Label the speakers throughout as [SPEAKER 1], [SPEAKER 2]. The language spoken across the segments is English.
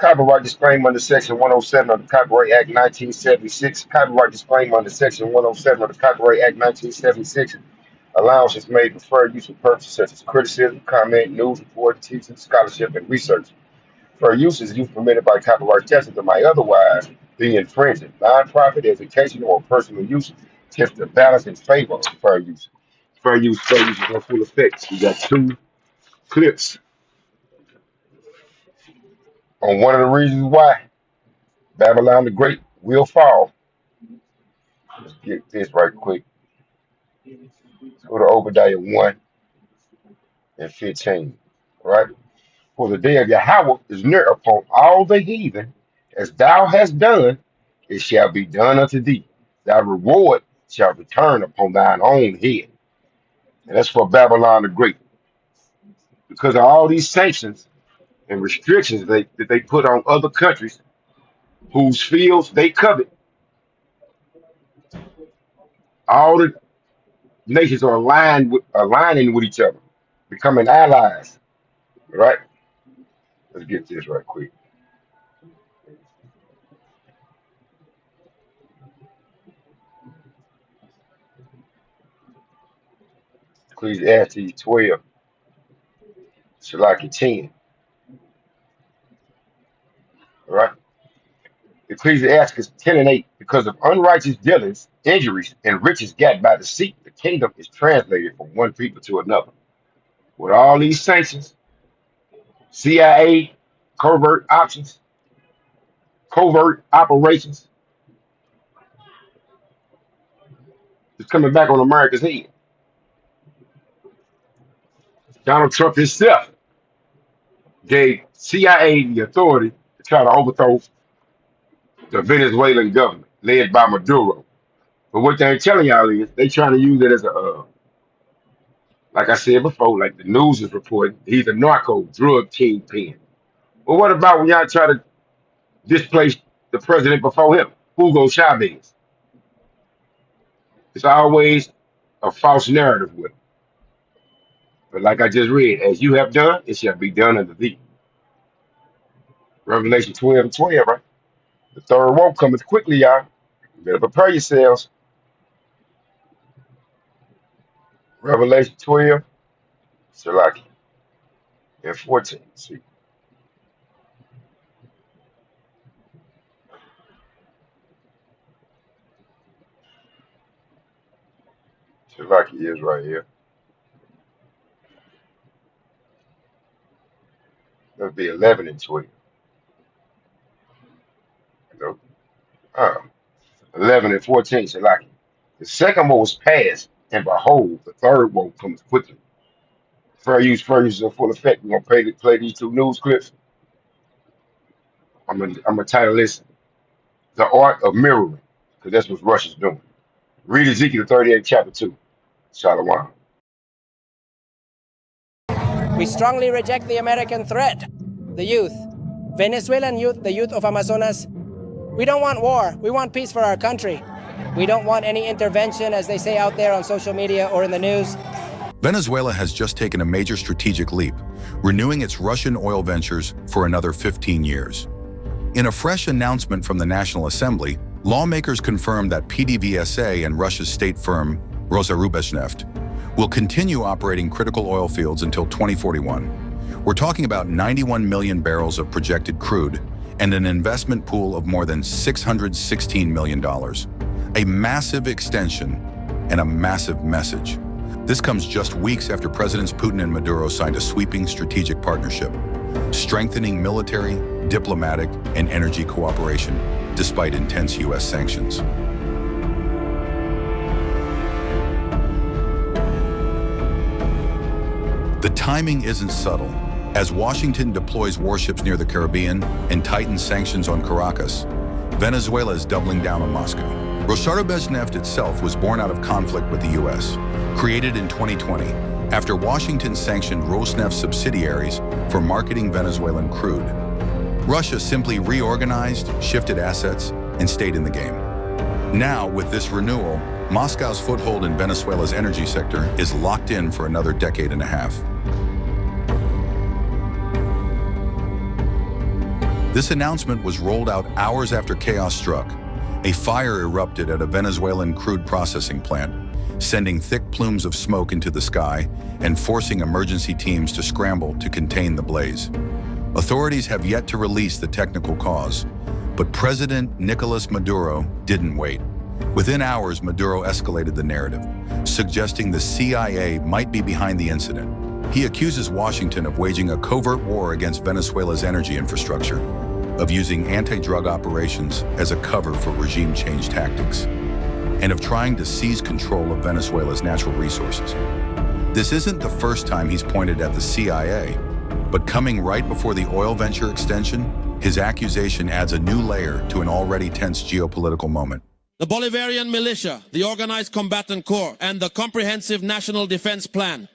[SPEAKER 1] Copyright disclaimer under Section 107 of the Copyright Act 1976. Copyright disclaimer under Section 107 of the Copyright Act 1976. Allowance is made for fair use of purposes such as criticism, comment, news report, teaching, scholarship, and research. Fair use is use permitted by copyright statutes that might otherwise be infringing. Non-profit, educational, or personal use tends to balance in favor of fair use. Fair use is in full effect. We got two clips on one of the reasons why Babylon the Great will fall. Let's get this right quick. Let's go to Obadiah 1 and 15. Right? For the day of Yahweh is near upon all the heathen, as thou hast done, it shall be done unto thee. Thy reward shall return upon thine own head. And that's for Babylon the Great. Because of all these sanctions and restrictions that they put on other countries whose fields they covet, all the nations are aligning with each other, becoming allies. Right? Let's get this right quick. Ecclesiastes 12, Shalaki 10. Right? Ecclesiastes 10 and 8. Because of unrighteous dealings, injuries, and riches got by deceit, the kingdom is translated from one people to another. With all these sanctions, CIA, covert options, covert operations, it's coming back on America's head. Donald Trump himself gave CIA the authority to try to overthrow the Venezuelan government led by Maduro. But what they're telling y'all is they trying to use it as like I said before, like the news is reporting, he's a narco drug kingpin. Well, what about when y'all try to displace the president before him, Hugo Chavez? It's always a false narrative with him. But like I just read, as you have done, it shall be done unto thee. Revelation 12 and 12, right? The third woe cometh quickly, y'all. You better prepare yourselves. Revelation 12, Salaki, and 14. See, Salaki is right here. That'll be 11 and 12. You know? 11 and 14, Salaki. The second woe was past, and behold, the third woe comes quickly. Fair use is in full effect. We're gonna play these two news clips. I'm gonna title this The Art of Mirroring, because that's what Russia's doing. Read Ezekiel 38, chapter 2. Shalom.
[SPEAKER 2] We strongly reject the American threat. The youth, Venezuelan youth, the youth of Amazonas, we don't want war. We want peace for our country. We don't want any intervention, as they say out there on social media or in the news.
[SPEAKER 3] Venezuela has just taken a major strategic leap, renewing its Russian oil ventures for another 15 years. In a fresh announcement from the National Assembly, lawmakers confirmed that PDVSA and Russia's state firm, Rosneft, will continue operating critical oil fields until 2041. We're talking about 91 million barrels of projected crude and an investment pool of more than $616 million. A massive extension and a massive message. This comes just weeks after Presidents Putin and Maduro signed a sweeping strategic partnership, strengthening military, diplomatic, and energy cooperation despite intense U.S. sanctions. The timing isn't subtle. As Washington deploys warships near the Caribbean and tightens sanctions on Caracas, Venezuela is doubling down on Moscow. Rosneft itself was born out of conflict with the U.S., created in 2020 after Washington sanctioned Rosneft's subsidiaries for marketing Venezuelan crude. Russia simply reorganized, shifted assets, and stayed in the game. Now, with this renewal, Moscow's foothold in Venezuela's energy sector is locked in for another decade and a half. This announcement was rolled out hours after chaos struck. A fire erupted at a Venezuelan crude processing plant, sending thick plumes of smoke into the sky and forcing emergency teams to scramble to contain the blaze. Authorities have yet to release the technical cause, but President Nicolas Maduro didn't wait. Within hours, Maduro escalated the narrative, suggesting the CIA might be behind the incident. He accuses Washington of waging a covert war against Venezuela's energy infrastructure, of using anti-drug operations as a cover for regime change tactics, and of trying to seize control of Venezuela's natural resources. This isn't the first time he's pointed at the CIA, but coming right before the oil venture extension, his accusation adds a new layer to an already tense geopolitical moment.
[SPEAKER 4] The Bolivarian militia, the Organized Combatant Corps, and the Comprehensive National Defense Plan.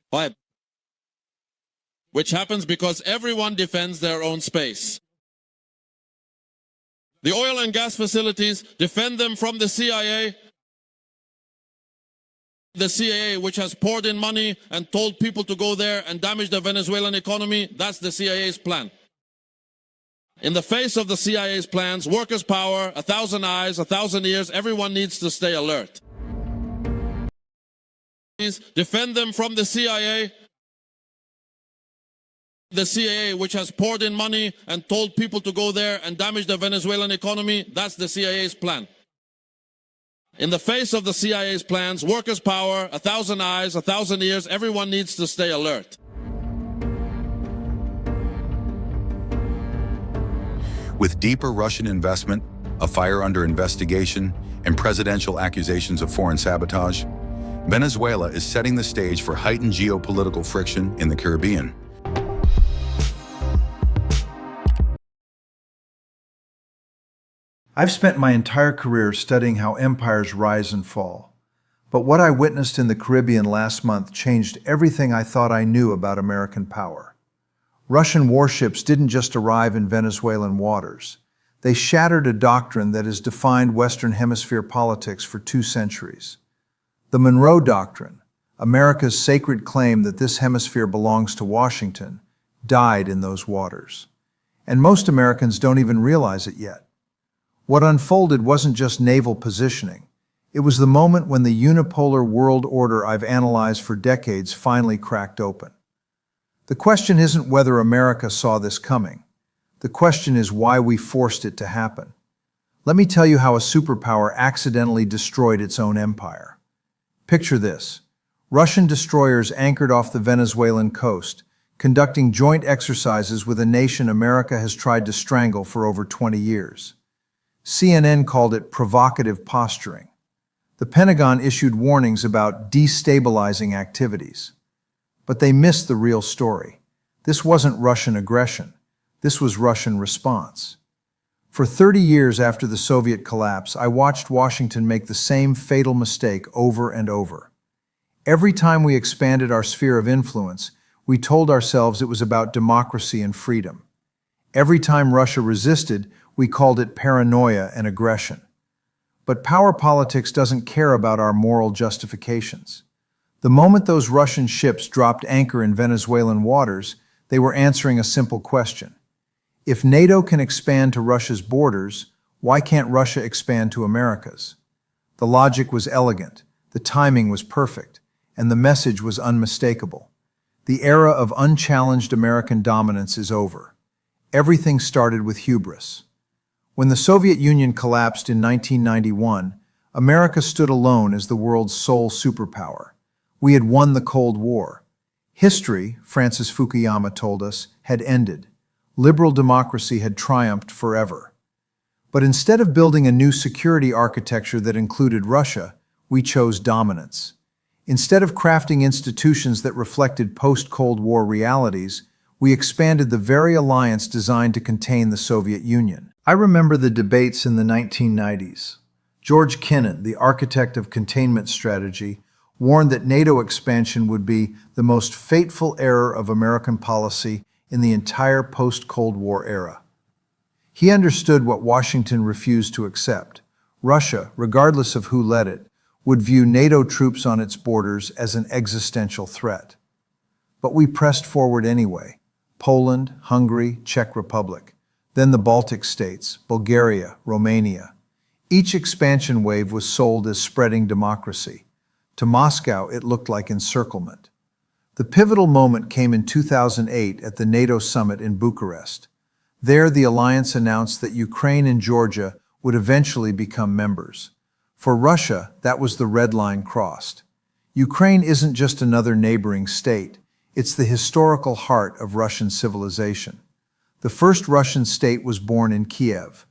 [SPEAKER 4] Why? Which happens because everyone defends their own space. The oil and gas facilities defend them from the CIA. The CIA, which has poured in money and told people to go there and damage the Venezuelan economy, that's the CIA's plan. In the face of the CIA's plans, workers' power, 1,000 eyes, 1,000 ears, everyone needs to stay alert. Defend them from the CIA. The CIA, which has poured in money and told people to go there and damage the Venezuelan economy, that's the CIA's plan. In the face of the CIA's plans, workers' power, 1,000 eyes, 1,000 ears, everyone needs to stay alert.
[SPEAKER 3] With deeper Russian investment, a fire under investigation, and presidential accusations of foreign sabotage, Venezuela is setting the stage for heightened geopolitical friction in the Caribbean.
[SPEAKER 5] I've spent my entire career studying how empires rise and fall. But what I witnessed in the Caribbean last month changed everything I thought I knew about American power. Russian warships didn't just arrive in Venezuelan waters. They shattered a doctrine that has defined Western Hemisphere politics for 2 centuries. The Monroe Doctrine, America's sacred claim that this hemisphere belongs to Washington, died in those waters. And most Americans don't even realize it yet. What unfolded wasn't just naval positioning. It was the moment when the unipolar world order I've analyzed for decades finally cracked open. The question isn't whether America saw this coming. The question is why we forced it to happen. Let me tell you how a superpower accidentally destroyed its own empire. Picture this. Russian destroyers anchored off the Venezuelan coast, conducting joint exercises with a nation America has tried to strangle for over 20 years. CNN called it provocative posturing. The Pentagon issued warnings about destabilizing activities. But they missed the real story. This wasn't Russian aggression. This was Russian response. For 30 years after the Soviet collapse, I watched Washington make the same fatal mistake over and over. Every time we expanded our sphere of influence, we told ourselves it was about democracy and freedom. Every time Russia resisted, we called it paranoia and aggression. But power politics doesn't care about our moral justifications. The moment those Russian ships dropped anchor in Venezuelan waters, they were answering a simple question. If NATO can expand to Russia's borders, why can't Russia expand to America's? The logic was elegant, the timing was perfect, and the message was unmistakable. The era of unchallenged American dominance is over. Everything started with hubris. When the Soviet Union collapsed in 1991, America stood alone as the world's sole superpower. We had won the Cold War. History, Francis Fukuyama told us, had ended. Liberal democracy had triumphed forever. But instead of building a new security architecture that included Russia, we chose dominance. Instead of crafting institutions that reflected post-Cold War realities, we expanded the very alliance designed to contain the Soviet Union. I remember the debates in the 1990s. George Kennan, the architect of containment strategy, warned that NATO expansion would be the most fateful error of American policy in the entire post-Cold War era. He understood what Washington refused to accept. Russia, regardless of who led it, would view NATO troops on its borders as an existential threat. But we pressed forward anyway. Poland, Hungary, Czech Republic, then the Baltic states, Bulgaria, Romania. Each expansion wave was sold as spreading democracy. To Moscow, it looked like encirclement. The pivotal moment came in 2008 at the NATO summit in Bucharest. There, the alliance announced that Ukraine and Georgia would eventually become members. For Russia, that was the red line crossed. Ukraine isn't just another neighboring state. It's the historical heart of Russian civilization. The first Russian state was born in Kiev.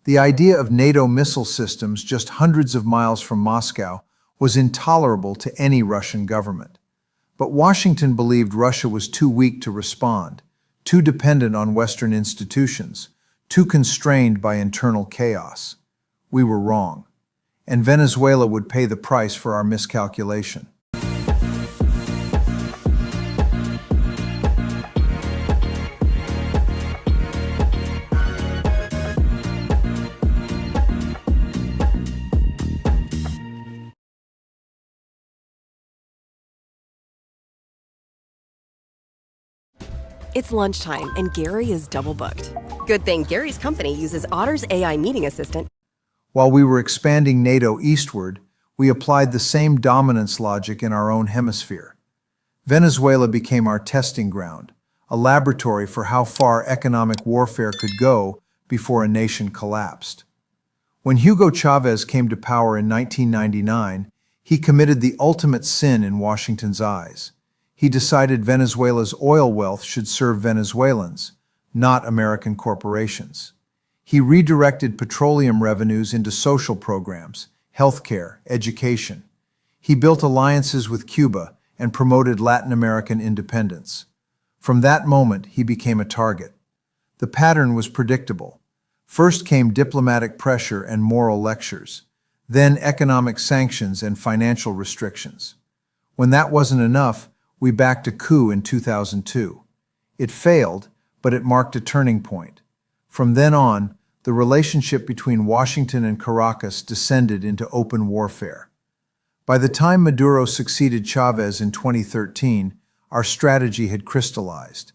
[SPEAKER 5] The idea of NATO missile systems just hundreds of miles from Moscow was intolerable to any Russian government. But Washington believed Russia was too weak to respond, too dependent on Western institutions, too constrained by internal chaos. We were wrong. And Venezuela would pay the price for our miscalculation.
[SPEAKER 6] It's lunchtime, and Gary is double booked. Good thing Gary's company uses Otter's AI meeting assistant.
[SPEAKER 5] While we were expanding NATO eastward, we applied the same dominance logic in our own hemisphere. Venezuela became our testing ground, a laboratory for how far economic warfare could go before a nation collapsed. When Hugo Chavez came to power in 1999, he committed the ultimate sin in Washington's eyes. He decided Venezuela's oil wealth should serve Venezuelans, not American corporations. He redirected petroleum revenues into social programs, healthcare, education. He built alliances with Cuba and promoted Latin American independence. From that moment, he became a target. The pattern was predictable. First came diplomatic pressure and moral lectures, then economic sanctions and financial restrictions. When that wasn't enough, we backed a coup in 2002. It failed, but it marked a turning point. From then on, the relationship between Washington and Caracas descended into open warfare. By the time Maduro succeeded Chavez in 2013, our strategy had crystallized.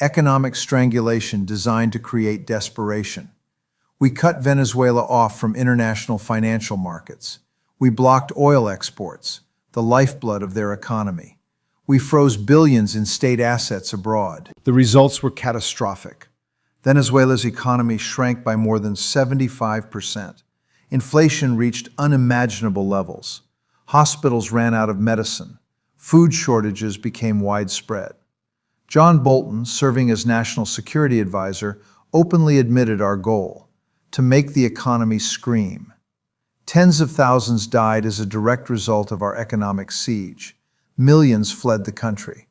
[SPEAKER 5] Economic strangulation designed to create desperation. We cut Venezuela off from international financial markets. We blocked oil exports, the lifeblood of their economy. We froze billions in state assets abroad. The results were catastrophic. Venezuela's economy shrank by more than 75%. Inflation reached unimaginable levels. Hospitals ran out of medicine. Food shortages became widespread. John Bolton, serving as National Security Advisor, openly admitted our goal: to make the economy scream. Tens of thousands died as a direct result of our economic siege. Millions fled the country.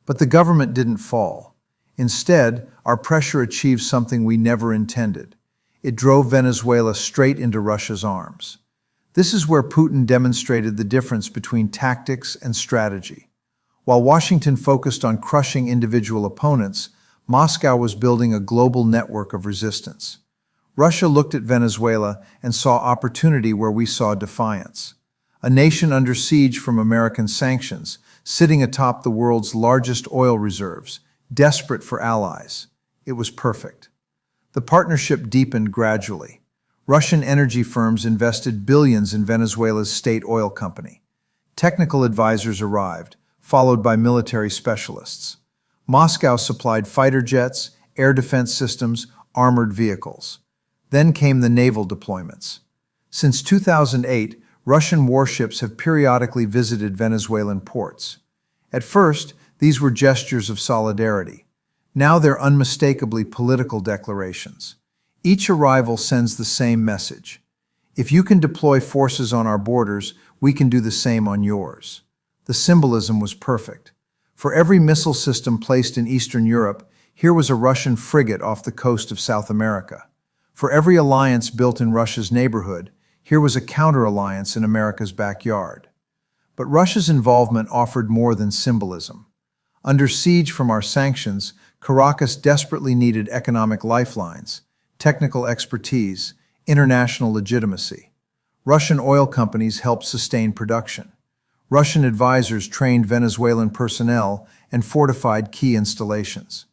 [SPEAKER 5] But the government didn't fall. Instead, our pressure achieved something we never intended. It drove Venezuela straight into Russia's arms. This is where Putin demonstrated the difference between tactics and strategy. While Washington focused on crushing individual opponents, Moscow was building a global network of resistance. Russia looked at Venezuela and saw opportunity where we saw defiance. A nation under siege from American sanctions, sitting atop the world's largest oil reserves, desperate for allies. It was perfect. The partnership deepened gradually. Russian energy firms invested billions in Venezuela's state oil company. Technical advisors arrived, followed by military specialists. Moscow supplied fighter jets, air defense systems, armored vehicles. Then came the naval deployments. Since 2008, Russian warships have periodically visited Venezuelan ports. At first, these were gestures of solidarity. Now they're unmistakably political declarations. Each arrival sends the same message. If you can deploy forces on our borders, we can do the same on yours. The symbolism was perfect. For every missile system placed in Eastern Europe, here was a Russian frigate off the coast of South America. For every alliance built in Russia's neighborhood, here was a counter-alliance in America's backyard. But Russia's involvement offered more than symbolism. Under siege from our sanctions, Caracas desperately needed economic lifelines, technical expertise, international legitimacy. Russian oil companies helped sustain production. Russian advisors trained Venezuelan personnel and fortified key installations.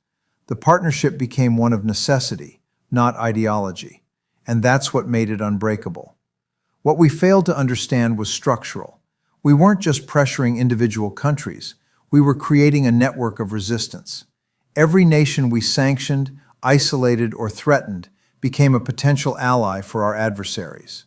[SPEAKER 5] The partnership became one of necessity, not ideology, and that's what made it unbreakable. What we failed to understand was structural. We weren't just pressuring individual countries, we were creating a network of resistance. Every nation we sanctioned, isolated, or threatened became a potential ally for our adversaries.